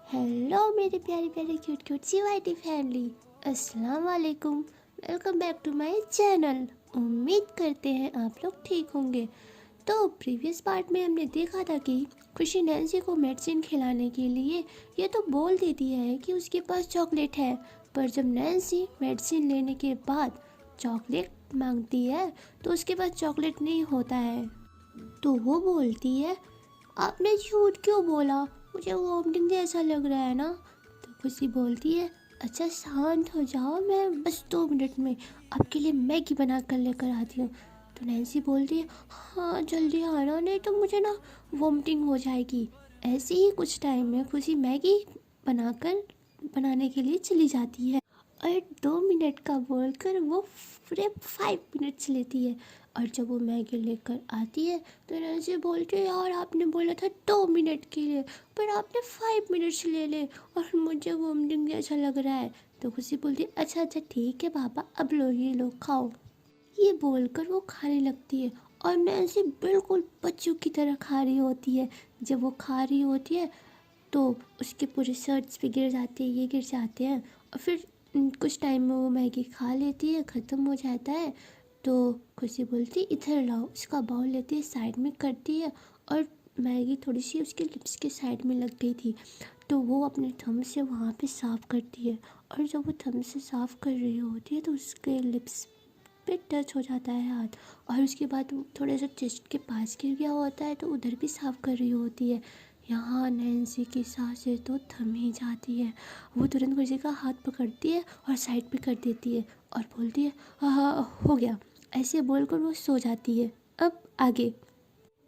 Hello मेरे प्यारे प्यारे क्यूट क्यूट सी वाइटी फैमिली, अस्सलाम वालेकुम। Welcome back to my channel. उम्मीद करते हैं आप लोग ठीक होंगे। तो प्रीवियस पार्ट में हमने देखा था कि खुशी नैन्सी को मेडिसिन खिलाने के लिए ये तो बोल देती है कि उसके पास चॉकलेट है, पर जब नैन्सी मेडिसिन लेने के बाद चॉकलेट मांगती है तो उसके पास चॉकलेट नहीं होता है। तो वो बोलती है, आपने झूठ क्यों बोला, मुझे वोमिटिंग जैसा लग रहा है ना। तो खुशी बोलती है, अच्छा शांत हो जाओ, मैं बस 2 मिनट में आपके लिए मैगी बना कर लेकर आती हूँ। तो नैन्सी बोलती है, हाँ जल्दी आना, नहीं तो मुझे ना वोमिटिंग हो जाएगी। ऐसे ही कुछ टाइम में खुशी मैगी बनाने के लिए चली जाती है और 2 मिनट का बोलकर वो पूरे 5 मिनट्स लेती है। और जब वो मैगी लेकर आती है तो नैन्सी बोलती है, यार आपने बोला था 2 मिनट के लिए, पर आपने 5 मिनट्स ले ले और मुझे वोमिटिंग जैसा लग रहा है। तो खुशी बोलती है, अच्छा अच्छा ठीक है पापा, अब लो ये लो खाओ। ये बोलकर वो खाने लगती है और नैन्सी बिल्कुल बच्चों की तरह खा रही होती है। जब वो खा रही होती है तो उसके पूरे शर्ट्स पे गिर जाते हैं, ये गिर जाते हैं। और फिर कुछ टाइम में वो मैगी खा लेती है, ख़त्म हो जाता है। तो खुशी बोलती है, इधर लाओ, उसका बाउल लेती है, साइड में करती है और मैगी थोड़ी सी उसके लिप्स के साइड में लग गई थी, तो वो अपने थंब से वहाँ पे साफ़ करती है। और जब वो थंब से साफ़ कर रही होती है तो उसके लिप्स पे टच हो जाता है हाथ, और उसके बाद वो थोड़ा सा चेस्ट के पास गिर गया होता है तो उधर भी साफ़ कर रही होती है। यहाँ नैन्सी की सांसें तो थम ही जाती है। वो तुरंत खुशी का हाथ पकड़ती है और साइड पे कर देती है और बोलती है, हाँ हो गया। ऐसे बोलकर वो सो जाती है। अब आगे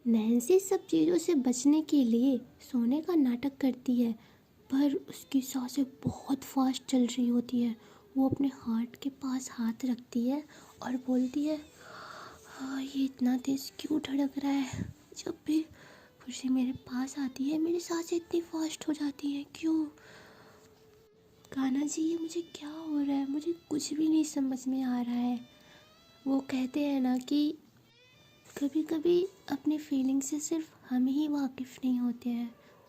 नैन्सी सब चीज़ों से बचने के लिए सोने का नाटक करती है, पर उसकी सांसें बहुत फास्ट चल रही होती है। वो अपने हार्ट के पास हाथ रखती है और बोलती है, हाँ ये इतना तेज़ क्यों धड़क रहा है। जब भी खुशी मेरे पास आती है मेरी सांसें इतनी फास्ट हो जाती हैं क्यों। कान्हा जी ये मुझे क्या हो रहा है, मुझे कुछ भी नहीं समझ में आ रहा है। वो कहते हैं ना कि कभी कभी अपने फीलिंग से सिर्फ हम ही वाकिफ़ नहीं होते हैं,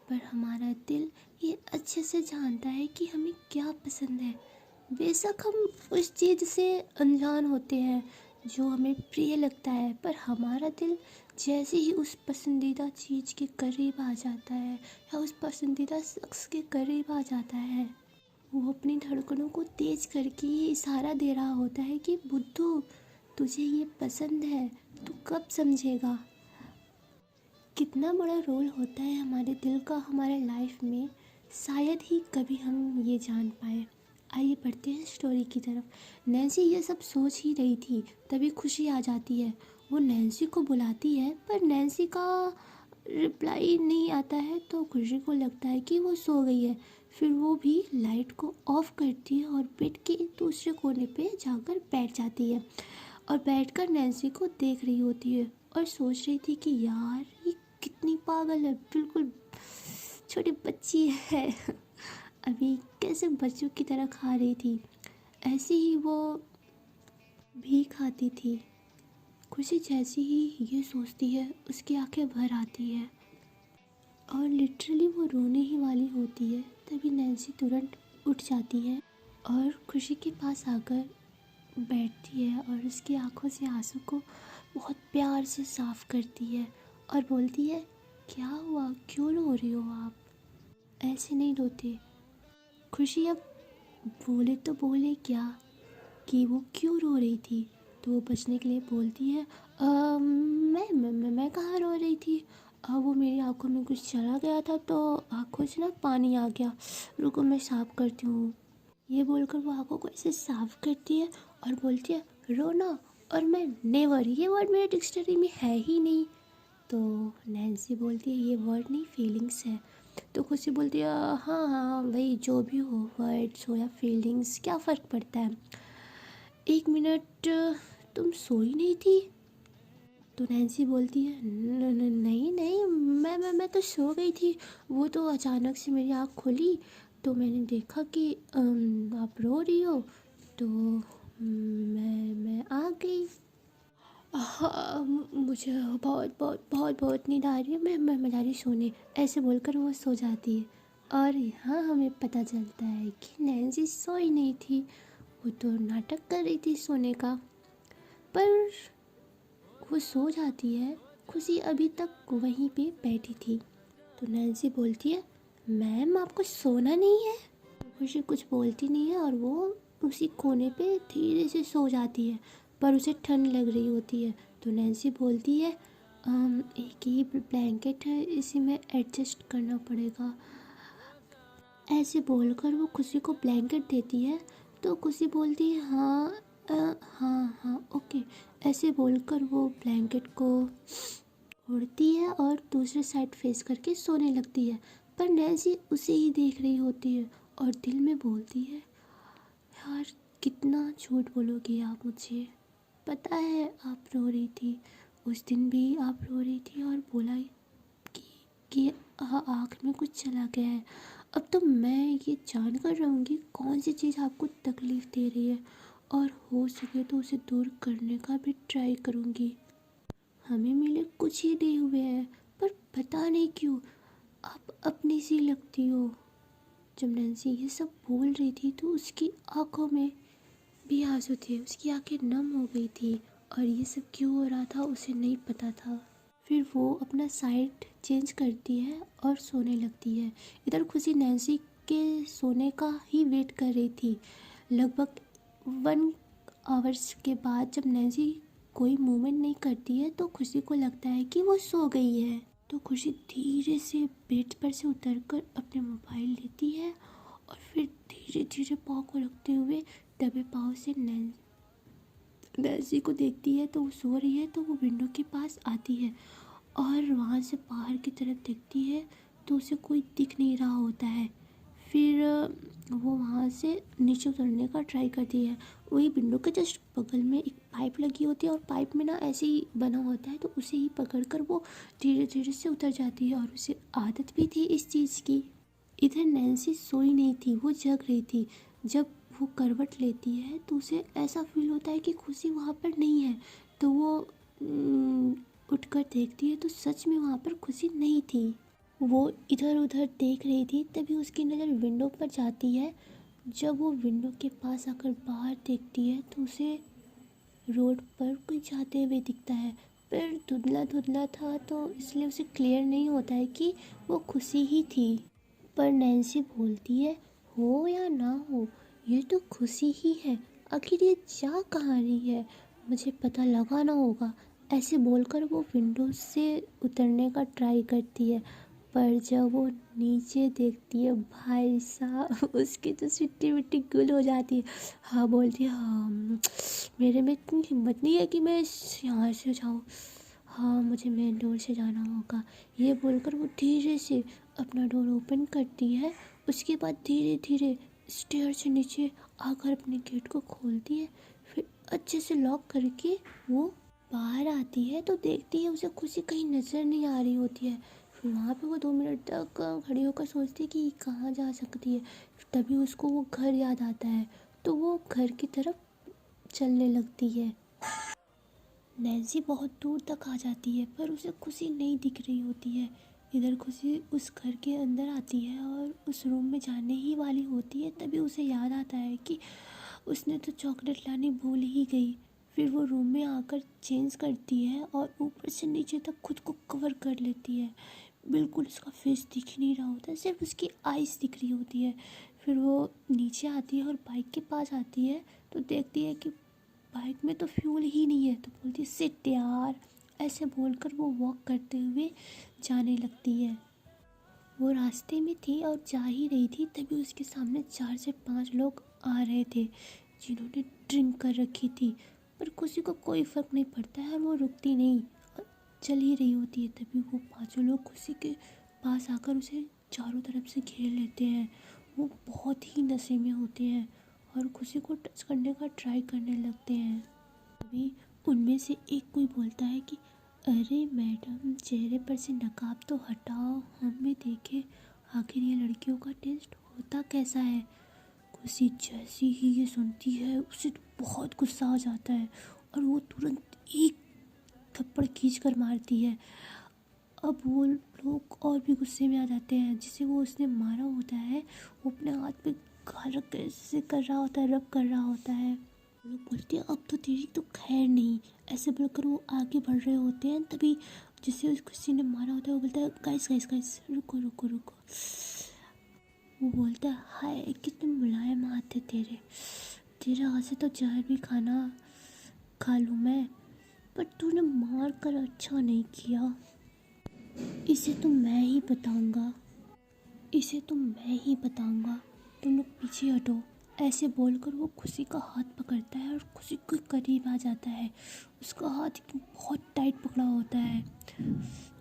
पर हमारा दिल ये अच्छे से जानता है कि हमें क्या पसंद है। बेशक हम उस चीज़ से अनजान होते हैं जो हमें प्रिय लगता है, पर हमारा दिल जैसे ही उस पसंदीदा चीज़ के करीब आ जाता है या उस पसंदीदा शख्स के करीब आ जाता है, वो अपनी धड़कनों को तेज करके ये इशारा दे रहा होता है कि बुद्धू तुझे ये पसंद है, तू कब समझेगा। कितना बड़ा रोल होता है हमारे दिल का हमारे लाइफ में, शायद ही कभी हम ये जान पाए। आइए बढ़ते हैं स्टोरी की तरफ। नैन्सी ये सब सोच ही रही थी, तभी खुशी आ जाती है। वो नैन्सी को बुलाती है पर नैन्सी का रिप्लाई नहीं आता है, तो खुशी को लगता है कि वो सो गई है। फिर वो भी लाइट को ऑफ करती है और बेड के दूसरे कोने पे जाकर बैठ जाती है और बैठकर नैन्सी को देख रही होती है और सोच रही थी कि यार ये कितनी पागल है, बिल्कुल छोटी बच्ची है। अभी कैसे बच्चों की तरह खा रही थी, ऐसे ही वो भी खाती थी। खुशी जैसी ही ये सोचती है उसकी आंखें भर आती है और लिटरली वो रोने ही वाली होती है। तभी नैन्सी तुरंत उठ जाती है और खुशी के पास आकर बैठती है और उसकी आंखों से आंसू को बहुत प्यार से साफ करती है और बोलती है, क्या हुआ, क्यों रो रही हो आप, ऐसे नहीं रोते। खुशी अब बोले तो बोले क्या कि वो क्यों रो रही थी। तो वो बचने के लिए बोलती है, मैं कहाँ रो रही थी, वो मेरी आंखों में कुछ चला गया था तो आंखों से ना पानी आ गया, रुको मैं साफ करती हूँ। ये बोलकर वो आंखों को ऐसे साफ करती है और बोलती है, रोना और मैं नेवर, ये वर्ड मेरे डिक्शनरी में है ही नहीं। तो नैन्सी बोलती है, ये वर्ड नहीं फीलिंग्स है। तो खुशी बोलती है, हाँ हाँ वही जो भी हो, वर्ड्स हो या फीलिंग्स क्या फ़र्क पड़ता है। 1 मिनट तुम सोई नहीं थी। तो नैन्सी बोलती है, नहीं नहीं, मैं तो सो गई थी, वो तो अचानक से मेरी आँख खुली तो मैंने देखा कि आप रो रही हो, तो मैं आ गई। हाँ मुझे बहुत बहुत बहुत बहुत नींद आ रही है, मैं जा रही सोने, ऐसे बोलकर वो सो जाती है। और यहाँ हमें पता चलता है कि नैन्सी सोई नहीं थी, वो तो नाटक कर रही थी सोने का। पर वो सो जाती है, खुशी अभी तक वहीं पे बैठी थी। तो नैन्सी बोलती है, मैम आपको सोना नहीं है? खुशी कुछ बोलती नहीं है और वो उसी कोने पे धीरे से सो जाती है, पर उसे ठंड लग रही होती है। तो नैन्सी बोलती है, एक ही ब्लैंकेट है, इसी में एडजस्ट करना पड़ेगा। ऐसे बोलकर वो खुशी को ब्लैंकेट देती है। तो खुशी बोलती है, हाँ हाँ हाँ ओके। ऐसे बोलकर वो ब्लैंकेट को ओढ़ती है और दूसरे साइड फेस करके सोने लगती है। पर नैन्सी उसे ही देख रही होती है और दिल में बोलती है, यार कितना झूठ बोलोगी आप मुझे, पता है आप रो रही थी, उस दिन भी आप रो रही थी और बोला कि आँख में कुछ चला गया है। अब तो मैं ये जान कर रहूँगी कौन सी चीज़ आपको तकलीफ़ दे रही है, और हो सके तो उसे दूर करने का भी ट्राई करूँगी। हमें मिले कुछ ही नहीं हुए हैं, पर पता नहीं क्यों आप अपनी सी लगती हो। जब नैन्सी ये सब बोल रही थी तो उसकी आंखों में भी आंसू थे, उसकी आंखें नम हो गई थी, और ये सब क्यों हो रहा था उसे नहीं पता था। फिर वो अपना साइड चेंज करती है और सोने लगती है। इधर खुशी नैन्सी के सोने का ही वेट कर रही थी। लगभग 1 आवर्स के बाद जब नैन्सी कोई मूवमेंट नहीं करती है तो खुशी को लगता है कि वो सो गई है। तो खुशी धीरे से बेड पर से उतरकर अपने मोबाइल लेती है और फिर धीरे धीरे पाँव को रखते हुए दबे पाँव से नैन्सी को देखती है। तो वो सो रही है, तो वो विंडो के पास आती है और वहाँ से बाहर की तरफ देखती है तो उसे कोई दिख नहीं रहा होता है। फिर वो वहाँ से नीचे उतरने का ट्राई करती है। वही विंडो के जस्ट बगल में एक पाइप लगी होती है और पाइप में ना ऐसे ही बना होता है, तो उसे ही पकड़कर वो धीरे धीरे से उतर जाती है, और उसे आदत भी थी इस चीज़ की। इधर नैन्सी सोई नहीं थी, वो जग रही थी। जब वो करवट लेती है तो उसे ऐसा फील होता है कि खुशी वहाँ पर नहीं है। तो वो उठकर देखती है तो सच में वहाँ पर खुशी नहीं थी। वो इधर उधर देख रही थी, तभी उसकी नज़र विंडो पर जाती है। जब वो विंडो के पास आकर बाहर देखती है तो उसे रोड पर कोई जाते हुए दिखता है, पर धुंधला धुंधला था तो इसलिए उसे क्लियर नहीं होता है कि वो खुशी ही थी। पर नैन्सी बोलती है, हो या ना हो ये तो खुशी ही है, आखिर ये जा कहाँ रही है, मुझे पता लगाना होगा। ऐसे बोलकर वो विंडो से उतरने का ट्राई करती है, पर जब वो नीचे देखती है भाई साहब उसकी तो सिट्टी मिट्टी गुल हो जाती है। हाँ बोलती है, हाँ मेरे में इतनी हिम्मत नहीं है कि मैं यहाँ से जाऊँ, हाँ मुझे मेन डोर से जाना होगा। ये बोलकर वो धीरे से अपना डोर ओपन करती है। उसके बाद धीरे धीरे स्टेयर से नीचे आकर अपने गेट को खोलती है, फिर अच्छे से लॉक करके वो बाहर आती है। तो देखती है उसे खुशी कहीं नज़र नहीं आ रही होती है। फिर वहाँ पे वो 2 मिनट तक खड़ी होकर सोचती है कि कहाँ जा सकती है। तभी उसको वो घर याद आता है, तो वो घर की तरफ चलने लगती है। नैन्सी बहुत दूर तक आ जाती है पर उसे खुशी नहीं दिख रही होती है। इधर खुशी उस घर के अंदर आती है और उस रूम में जाने ही वाली होती है, तभी उसे याद आता है कि उसने तो चॉकलेट लानी भूल ही गई। फिर वो रूम में आकर चेंज करती है और ऊपर से नीचे तक खुद को कवर कर लेती है। बिल्कुल उसका फेस दिख ही नहीं रहा होता है, सिर्फ उसकी आइज़ दिख रही होती है। फिर वो नीचे आती है और बाइक के पास आती है तो देखती है कि बाइक में तो फ्यूल ही नहीं है। तो बोलती है, सिट यार। ऐसे बोलकर वो वॉक करते हुए जाने लगती है। वो रास्ते में थी और जा ही रही थी, तभी उसके सामने 4 से 5 लोग आ रहे थे जिन्होंने ड्रिंक कर रखी थी। पर खुशी को कोई फ़र्क नहीं पड़ता है और वो रुकती नहीं, चल ही रही होती है। तभी वो 5 लोग खुशी के पास आकर उसे चारों तरफ से घेर लेते हैं। वो बहुत ही नशे में होते हैं और खुशी को टच करने का ट्राई करने लगते हैं। तभी उनमें से एक कोई बोलता है कि अरे मैडम, चेहरे पर से नकाब तो हटाओ, हम भी देखें आखिर ये लड़कियों का टेस्ट होता कैसा है। खुशी जैसी ही ये सुनती है उसे बहुत गुस्सा आ जाता है और वो तुरंत एक थप्पड़ खींच कर मारती है। अब वो लोग और भी गुस्से में आ जाते हैं। जिसे वो उसने मारा होता है वो अपने हाथ पे गाल रख कर ऐसे कर रहा होता है, रब कर रहा होता है। लोग बोलते हैं अब तो तेरी तो खैर नहीं, ऐसे बोलकर वो आगे बढ़ रहे होते हैं। तभी जिसे उस किसी ने मारा होता है वो बोलता है गाइस गाइस गाइस रुको रुको रुको। वो बोलता है हाय कितने मुलायम हाथ है तेरे, तेरे हाथ से तो जहर भी खाना खा लूँ मैं, पर तूने मार कर अच्छा नहीं किया। इसे तो मैं ही बताऊंगा, इसे तो मैं ही बताऊंगा, तुम लोग पीछे हटो। ऐसे बोलकर वो खुशी का हाथ पकड़ता है और खुशी के करीब आ जाता है। उसका हाथ बहुत टाइट पकड़ा होता है।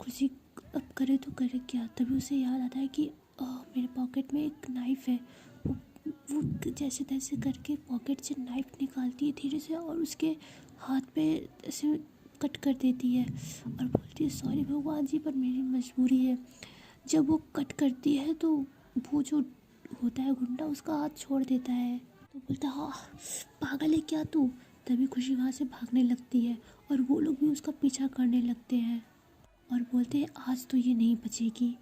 खुशी अब करे तो करे क्या। तभी उसे याद आता है कि मेरे पॉकेट में एक नाइफ़ है। वो जैसे तैसे करके पॉकेट से नाइफ़ निकालती है धीरे से और उसके हाथ पे ऐसे कट कर देती है और बोलती है सॉरी भगवान जी पर मेरी मजबूरी है। जब वो कट करती है तो वो जो होता है गुंडा उसका हाथ छोड़ देता है। तो बोलता है हाँ पागल है क्या तू। तभी खुशी वहाँ से भागने लगती है और वो लोग भी उसका पीछा करने लगते हैं और बोलते हैं आज तो ये नहीं बचेगी।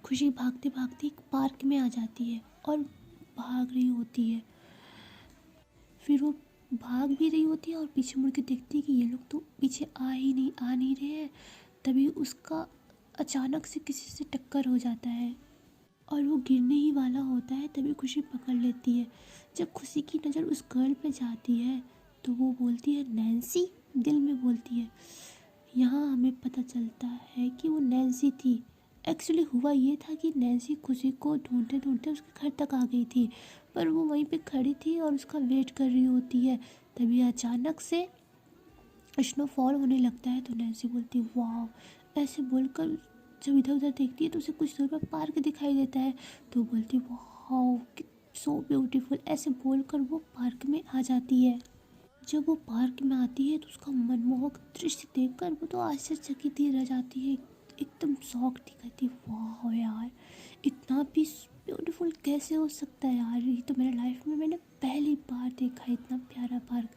खुशी भागते भागते एक पार्क में आ जाती है और भाग रही होती है। फिर वो भाग भी रही होती है और पीछे मुड़ के देखती है कि ये लोग तो पीछे आ नहीं रहे हैं। तभी उसका अचानक से किसी से टक्कर हो जाता है और वो गिरने ही वाला होता है। तभी खुशी पकड़ लेती है। जब खुशी की नज़र उस गर्ल पे जाती है तो वो बोलती है नैन्सी, दिल में बोलती है। यहाँ हमें पता चलता है कि वो नैन्सी थी। एक्चुअली हुआ ये था कि नैन्सी खुशी को ढूंढते ढूंढते उसके घर तक आ गई थी, पर वो वहीं पे खड़ी थी और उसका वेट कर रही होती है। तभी अचानक से स्नोफॉल होने लगता है तो नैन्सी बोलती है वाह। ऐसे बोलकर जब इधर उधर देखती है तो उसे कुछ दूर पर पार्क दिखाई देता है। तो बोलती है वाह सो ब्यूटीफुल। ऐसे बोलकर वो पार्क में आ जाती है। जब वो पार्क में आती है तो उसका मनमोहक दृश्य देखकर वो तो आश्चर्यचकित ही रह जाती है, एकदम शॉक थी। कहती वाह यार इतना भी ब्यूटीफुल कैसे हो सकता है यार, ये तो मेरे लाइफ में मैंने पहली बार देखा है इतना प्यारा पार्क।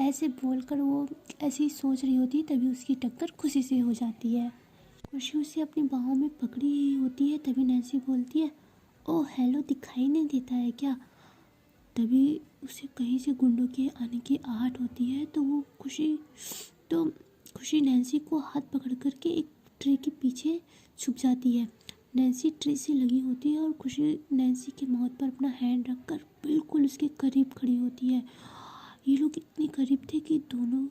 ऐसे बोलकर वो ऐसी ही सोच रही होती है तभी उसकी टक्कर खुशी से हो जाती है। खुशी उसे अपनी बाहों में पकड़ी ही होती है। तभी नैन्सी बोलती है ओह हेलो दिखाई नहीं देता है क्या। तभी उसे कहीं से गुंडों के आने की आहट होती है तो वो खुशी नैन्सी को हाथ पकड़ करके एक ट्री के पीछे छुप जाती है। नैन्सी ट्री से लगी होती है और खुशी नैन्सी के माउथ पर अपना हैंड रखकर बिल्कुल उसके करीब खड़ी होती है। ये लोग इतने करीब थे कि दोनों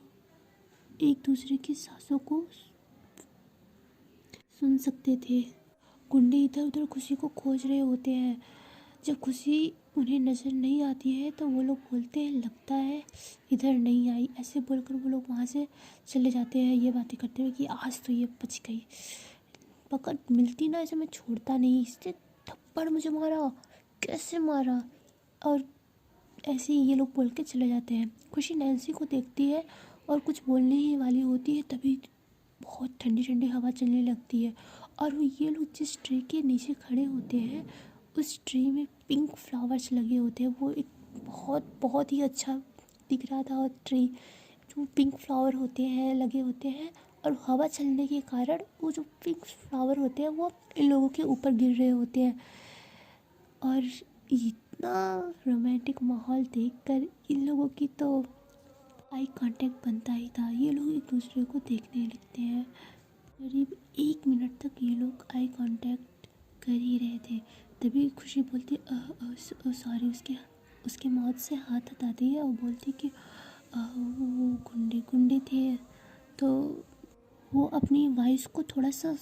एक दूसरे की सांसों को सुन सकते थे। गुंडे इधर उधर खुशी को खोज रहे होते हैं। जब खुशी उन्हें नज़र नहीं आती है तो वो लोग बोलते हैं लगता है इधर नहीं आई। ऐसे बोलकर वो लोग वहाँ से चले जाते हैं ये बातें करते हुए कि आज तो ये बच गई, पकड़ मिलती ना इसे मैं छोड़ता नहीं। इसने थप्पड़ मुझे मारा, कैसे मारा। और ऐसे ही ये लोग बोल के चले जाते हैं। खुशी नैन्सी को देखती है और कुछ बोलने ही वाली होती है तभी बहुत ठंडी ठंडी हवा चलने लगती है और ये लोग जिस ट्री के नीचे खड़े होते हैं उस ट्री में पिंक फ्लावर्स लगे होते हैं। वो एक बहुत ही अच्छा दिख रहा था और ट्री जो पिंक फ्लावर होते हैं लगे होते हैं और हवा चलने के कारण वो जो पिंक फ्लावर होते हैं वो इन लोगों के ऊपर गिर रहे होते हैं। और इतना रोमांटिक माहौल देखकर इन लोगों की तो आई कांटेक्ट बनता ही था। ये लोग एक दूसरे को देखने लगते हैं। करीब 1 मिनट तक ये लोग आई कांटेक्ट कर ही रहे थे। तभी खुशी बोलती सॉरी, उसके माउथ से हाथ हटाती है और बोलती कि वो गुंडे गुंडे थे। तो वो अपनी वॉइस को थोड़ा सा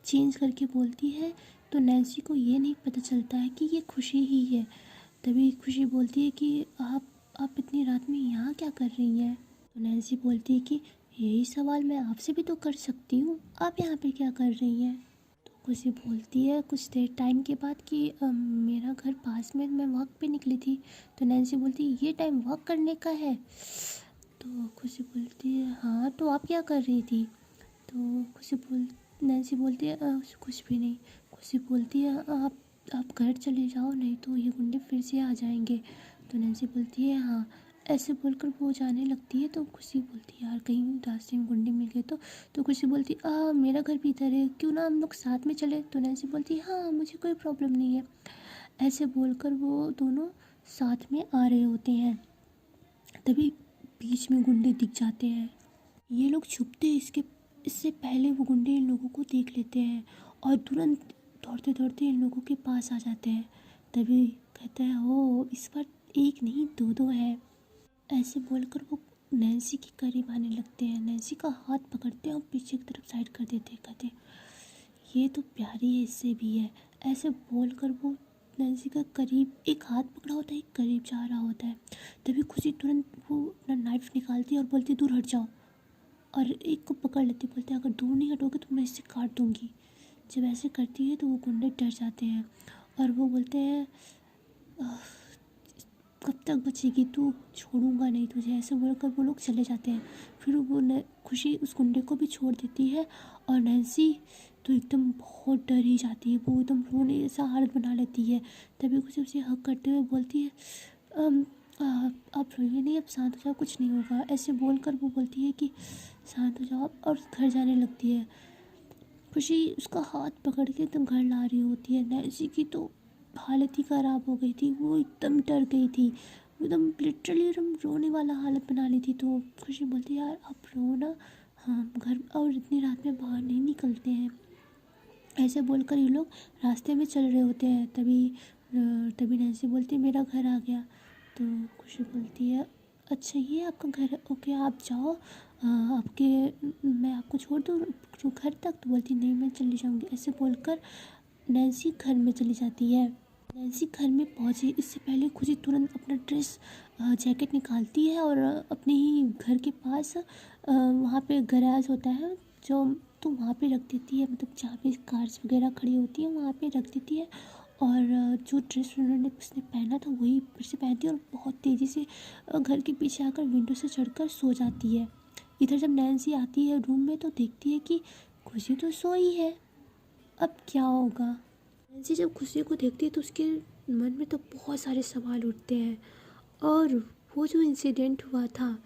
चेंज करके बोलती है तो नैन्सी को ये नहीं पता चलता है कि ये खुशी ही है। तभी खुशी बोलती है कि आप इतनी रात में यहाँ क्या कर रही हैं। तो नैन्सी बोलती है कि यही सवाल मैं आपसे भी तो कर सकती हूँ, आप यहाँ पे क्या कर रही हैं। तो खुशी बोलती है कुछ देर टाइम के बाद कि मेरा घर पास में, मैं वॉक पे निकली थी। तो नैन्सी बोलती है ये टाइम वॉक करने का है। तो खुशी बोलती है हाँ तो आप क्या कर रही थी। तो नैन्सी बोलती है कुछ भी नहीं। खुशी बोलती है आप घर चले जाओ नहीं तो ये गुंडे फिर से आ जाएंगे। तो नैन्सी बोलती है हाँ ऐसे बोलकर वो जाने लगती है। तो खुशी बोलती है यार कहीं रास्ते में गुंडे मिल गए तो खुशी बोलती मेरा घर भी इधर है, क्यों ना हम लोग साथ में चले। तो नैन्सी बोलती है हाँ मुझे कोई प्रॉब्लम नहीं है। ऐसे बोलकर वो दोनों साथ में आ रहे होते हैं। तभी बीच में गुंडे दिख जाते हैं। ये लोग छुपते इससे पहले वो गुंडे इन लोगों को देख लेते हैं और तुरंत दौड़ते दौड़ते इन लोगों के पास आ जाते हैं। तभी कहता है ओ इस बार एक नहीं दो है। ऐसे बोलकर वो नैन्सी के करीब आने लगते हैं। नैन्सी का हाथ पकड़ते हैं और पीछे की तरफ साइड कर देते हैं। कहते हैं ये तो प्यारी है, इससे भी है। ऐसे बोलकर वो नैन्सी का करीब एक हाथ पकड़ा होता है, एक करीब जा रहा होता है। तभी खुशी तुरंत वो अपना नाइफ निकालती है और बोलती है दूर हट जाओ, और एक को पकड़ लेती, बोलते हैं अगर दूर नहीं हटोगे तो मैं इससे काट दूंगी। जब ऐसे करती है तो वो गुंडे डर जाते हैं और वो बोलते हैं कब तक बचेगी तू, छोड़ूंगा नहीं तुझे। ऐसे बोलकर वो लोग चले जाते हैं। फिर वो खुशी उस गुंडे को भी छोड़ देती है और नैन्सी तो एकदम बहुत डर ही जाती है। वो एकदम रोने जैसा हालत बना लेती है। तभी खुशी उसे हक करते हुए बोलती है आप रोइए नहीं, अब शांत हो जाओ, कुछ नहीं होगा। ऐसे बोलकर वो बोलती है कि शांत हो जाओ आप, और घर जाने लगती है। खुशी उसका हाथ पकड़ के एकदम घर ला रही होती है। नैन्सी की तो हालत ही ख़राब हो गई थी, वो एकदम डर गई थी, वो एकदम लिटरली एकदम रोने वाला हालत बना ली थी। तो खुशी बोलती है यार आप रो ना, हाँ घर और इतनी रात में बाहर नहीं निकलते हैं। ऐसे बोलकर ये लोग रास्ते में चल रहे होते हैं। तभी नैन्सी बोलती है मेरा घर आ गया। तो खुशी बोलती है अच्छा ये आपका घर है, ओके आप जाओ, मैं आपको छोड़ दूँ घर तक। तो बोलती नहीं मैं चली जाऊँगी। ऐसे बोलकर नैन्सी घर में चली जाती है। नैन्सी घर में पहुंची इससे पहले खुशी तुरंत अपना ड्रेस जैकेट निकालती है और अपने ही घर के पास वहाँ पे गैराज होता है जो, तो वहाँ पे रख देती है, मतलब जहाँ पे कार्स वगैरह खड़ी होती है वहाँ पे रख देती है। और जो ड्रेस उसने पहना था वही फिर से पहनती है और बहुत तेज़ी से घर के पीछे आकर विंडो से चढ़कर सो जाती है। इधर जब नैन्सी आती है रूम में तो देखती है कि खुशी तो सोई है, अब क्या होगा। नैन्सी जब खुशी को देखती है तो उसके मन में तो बहुत सारे सवाल उठते हैं। और वो जो इंसिडेंट हुआ था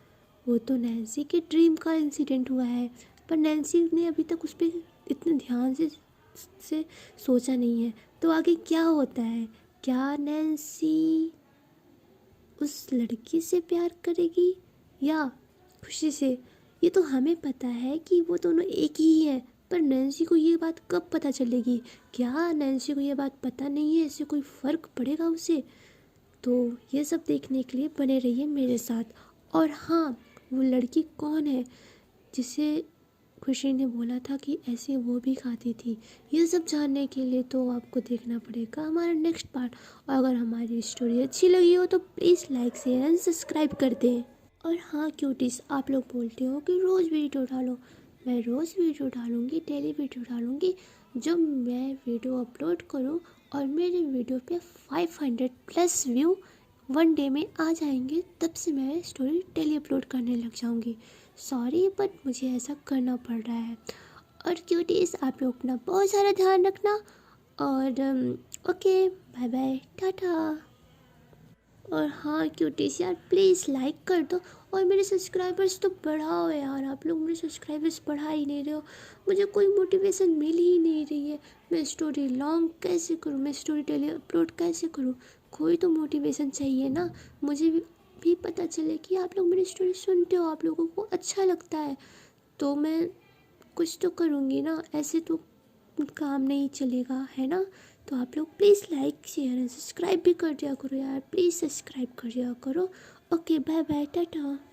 वो तो नैन्सी के ड्रीम का इंसिडेंट हुआ है, पर नैन्सी ने अभी तक उस पर इतने ध्यान से सोचा नहीं है। तो आगे क्या होता है, क्या नैन्सी उस लड़की से प्यार करेगी या खुशी से, ये तो हमें पता है कि वो दोनों एक ही हैं, पर नैन्सी को ये बात कब पता चलेगी। क्या नैन्सी को ये बात पता नहीं है, इससे कोई फ़र्क पड़ेगा उसे। तो ये सब देखने के लिए बने रहिए मेरे साथ। और हाँ वो लड़की कौन है जिसे खुशी ने बोला था कि ऐसे वो भी खाती थी, ये सब जानने के लिए तो आपको देखना पड़ेगा हमारा नेक्स्ट पार्ट। और अगर हमारी स्टोरी अच्छी लगी हो तो please like share and subscribe कर दें। और हाँ क्यूटीज, आप लोग बोलते हो कि रोज़ वीडियो डालो, मैं रोज़ वीडियो डालूँगी, डेली वीडियो डालूँगी। जब मैं वीडियो अपलोड करूँ और मेरे वीडियो पे 500+ व्यू वन डे में आ जाएंगे तब से मैं स्टोरी डेली अपलोड करने लग जाऊँगी। सॉरी बट मुझे ऐसा करना पड़ रहा है। और क्यूटीज आप लोग अपना बहुत सारा ध्यान रखना। और ओके बाय बाय टाटा। और हाँ क्यूटीज यार प्लीज़ लाइक कर दो और मेरे सब्सक्राइबर्स तो बढ़ाओ यार। आप लोग मेरे सब्सक्राइबर्स बढ़ा ही नहीं रहे हो, मुझे कोई मोटिवेशन मिल ही नहीं रही है। मैं स्टोरी लॉन्ग कैसे करूँ, मैं स्टोरी डेली अपलोड कैसे करूँ, कोई तो मोटिवेशन चाहिए ना। मुझे भी पता चले कि आप लोग मेरी स्टोरी सुनते हो, आप लोगों को अच्छा लगता है, तो मैं कुछ तो करूँगी ना, ऐसे तो काम नहीं चलेगा है ना। तो आप लोग please like share and subscribe भी कर दिया करो यार, प्लीज़ सब्सक्राइब कर दिया करो। Okay bye bye Tata.